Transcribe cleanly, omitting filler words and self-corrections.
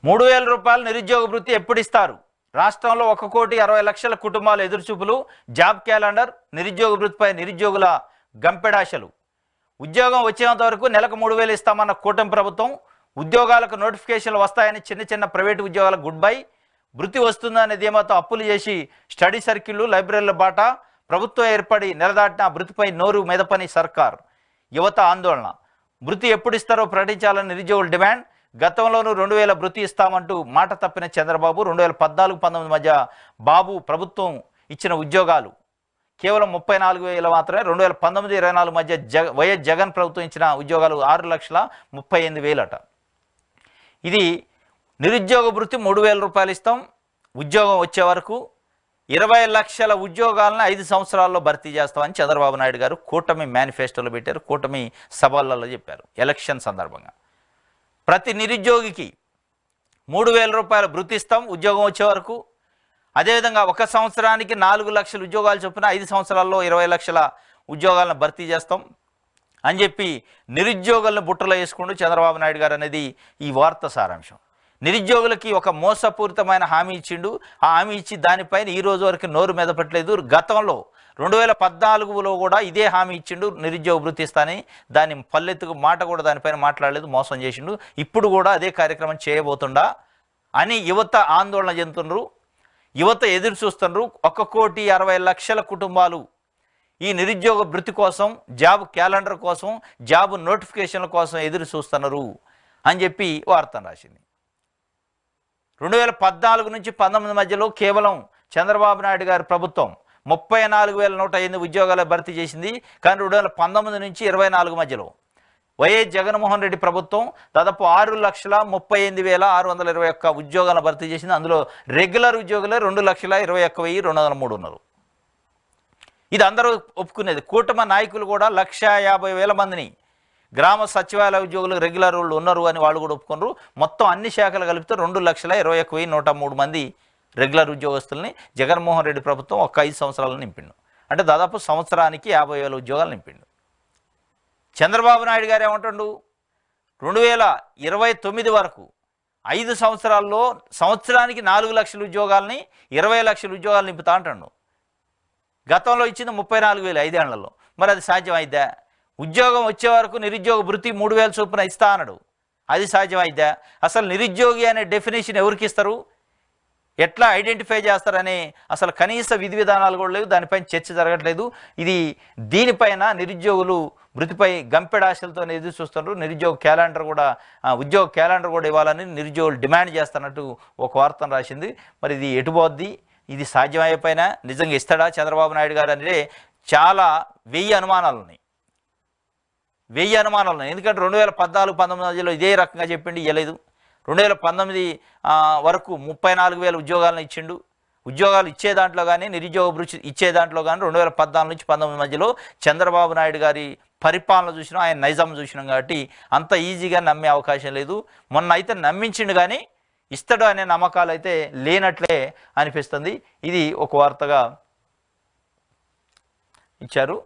రూ. 3,000 నిరుద్యోగ భృతి ఎప్పుడు ఇస్తారు? రాష్ట్రంలో 1,60,00,000 కుటుంబాల ఎదురుచూపులు. జాబ్ క్యాలెండర్, నిరుద్యోగ భృతిపై నిరుద్యోగుల గంపెడాశలు. ఉద్యోగం వచ్చేంత వరకు నెలకు 3,000 ఇస్తామన్న కూటమి ప్రభుత్వం. ఉద్యోగాలకు నోటిఫికేషన్లు వస్తాయని చిన్న చిన్న ప్రైవేటు ఉద్యోగాలకు గుడ్ బై. భృతి వస్తుందనే ధీమాతో అప్పులు చేసి స్టడీ సర్కిళ్లు, లైబ్రరీల బాట. ప్రభుత్వం ఏర్పడి నెలదాటిన భృతిపై నోరు మెదపని సర్కార్. యువత ఆందోళన. భృతి ఎప్పుడు ఇస్తారో ప్రకటించాలని నిరుద్యోగుల డిమాండ్. గతంలోనూ 2,000 భృతి ఇస్తామంటూ మాట తప్పిన చంద్రబాబు. 2014-19 మధ్య బాబు ప్రభుత్వం ఇచ్చిన ఉద్యోగాలు కేవలం 34,000 మాత్రమే. 2019-24 మధ్య వైఎస్ జగన్ ప్రభుత్వం ఇచ్చిన ఉద్యోగాలు 6,38,000 అట. ఇది నిరుద్యోగ భృతి 3,000 రూపాయలు ఇస్తాం. ఉద్యోగం వచ్చే వరకు 20 లక్షల ఉద్యోగాలను 5 సంవత్సరాల్లో భర్తీ చేస్తామని చంద్రబాబు నాయుడు గారు కూటమి మేనిఫెస్టోలో పెట్టారు. కూటమి సభలలో చెప్పారు ఎలక్షన్ సందర్భంగా. ప్రతి నిరుద్యోగికి 3,000 రూపాయలు భృతి ఇస్తాం ఉద్యోగం వచ్చే వరకు. అదేవిధంగా 1 సంవత్సరానికి 4 లక్షల ఉద్యోగాలు చొప్పున 5 సంవత్సరాల్లో 20 లక్షల ఉద్యోగాలను భర్తీ చేస్తాం అని చెప్పి నిరుద్యోగులను బుట్టలో వేసుకుంటూ చంద్రబాబు నాయుడు గారు అనేది ఈ వార్త సారాంశం. నిరుద్యోగులకి ఒక మోసపూరితమైన హామీ ఇచ్చిండు. ఆ హామీ ఇచ్చి దానిపైన ఈ రోజు వరకు నోరు మెదపట్లేదు. గతంలో 2014లో కూడా ఇదే హామీ ఇచ్చిండు, నిరుద్యోగ భృతి ఇస్తానని. దాని పల్లెత్తుకు మాట కూడా దానిపైన మాట్లాడలేదు, మోసం చేసిండు. ఇప్పుడు కూడా అదే కార్యక్రమం చేయబోతుండా అని యువత ఆందోళన చెందుతున్నారు. యువత ఎదురు చూస్తున్నారు. 1,60,00,000 కుటుంబాలు ఈ నిరుద్యోగ భృతి కోసం, జాబ్ క్యాలెండర్ కోసం, జాబ్ నోటిఫికేషన్ల కోసం ఎదురు చూస్తున్నారు అని చెప్పి వార్త రాసింది. 2014 నుంచి 19 మధ్యలో కేవలం చంద్రబాబు నాయుడు గారి ప్రభుత్వం 34,105 ఉద్యోగాలు భర్తీ చేసింది. కానీ 2019 నుంచి 24 మధ్యలో వైఎస్ జగన్మోహన్ రెడ్డి ప్రభుత్వం దాదాపు 6,38,621 ఉద్యోగాలను భర్తీ చేసింది. అందులో రెగ్యులర్ ఉద్యోగులే 2,21,203 ఉన్నారు. ఇది అందరూ ఒప్పుకునేది. కూటమి నాయకులు కూడా 1,50,000 మందిని గ్రామ సచివాలయ ఉద్యోగులు రెగ్యులర్ వాళ్ళు ఉన్నారు అని వాళ్ళు కూడా ఒప్పుకున్నారు. మొత్తం అన్ని శాఖలు కలిపితే 2,21,103 మంది రెగ్యులర్ ఉద్యోగస్తుల్ని జగన్మోహన్ రెడ్డి ప్రభుత్వం ఒక 5 సంవత్సరాలను నింపిండు. అంటే దాదాపు సంవత్సరానికి 50,000 ఉద్యోగాలు నింపిండు. చంద్రబాబు నాయుడు గారు ఏమంటుండు? 2029 వరకు 5 సంవత్సరాల్లో సంవత్సరానికి 4 లక్షల ఉద్యోగాలని 20 లక్షల ఉద్యోగాలు నింపుతా అంటాడు. గతంలో ఇచ్చింది 34,000 5 ఏళ్లలో. మరి అది సాధ్యమైద్దా? ఉద్యోగం వచ్చే వరకు నిరుద్యోగ భృతి 3,000 చొప్పున ఇస్తా అన్నాడు. అది సాధ్యమైద్దా? అసలు నిరుద్యోగి అనే డెఫినేషన్ ఎవరికి ఇస్తారు, ఎట్లా ఐడెంటిఫై చేస్తారనే అసలు కనీస విధి విధానాలు కూడా లేవు. దానిపైన చర్చ జరగట్లేదు. దీనిపైన నిరుద్యోగులు భృతిపై గంపెడాశలతో ఎదురు చూస్తున్నారు. నిరుద్యోగ క్యాలెండర్ కూడా ఉద్యోగ క్యాలెండర్ కూడా ఇవ్వాలని నిరుద్యోగులు డిమాండ్ చేస్తున్నట్టు ఒక వార్తను రాసింది. మరి ఇది ఎటుపోద్ది? ఇది సాధ్యమైపోయినా నిజంగా ఇస్తాడా చంద్రబాబు నాయుడు గారు అంటే చాలా 1000 అనుమానాలు ఉన్నాయి. 1000 అనుమానాలు ఉన్నాయి. ఎందుకంటే 2014-19 మధ్యలో ఇదే రకంగా చెప్పిండి, ఇవ్వలేదు. 2019 వరకు 34,000 ఉద్యోగాలను ఇచ్చిండు. ఉద్యోగాలు ఇచ్చే దాంట్లో కానీ నిరుద్యోగ భృతి ఇచ్చే దాంట్లో కానీ 2014 నుంచి 19 మధ్యలో చంద్రబాబు నాయుడు గారి పరిపాలన చూసినాం, ఆయన నైజాం చూసినాం. కాబట్టి అంత ఈజీగా నమ్మే అవకాశం లేదు. మొన్న అయితే నమ్మించిండు కానీ ఇస్తాడు అనే నమ్మకాలు అయితే లేనట్లే అనిపిస్తుంది. ఇది ఒక వార్తగా ఇచ్చారు.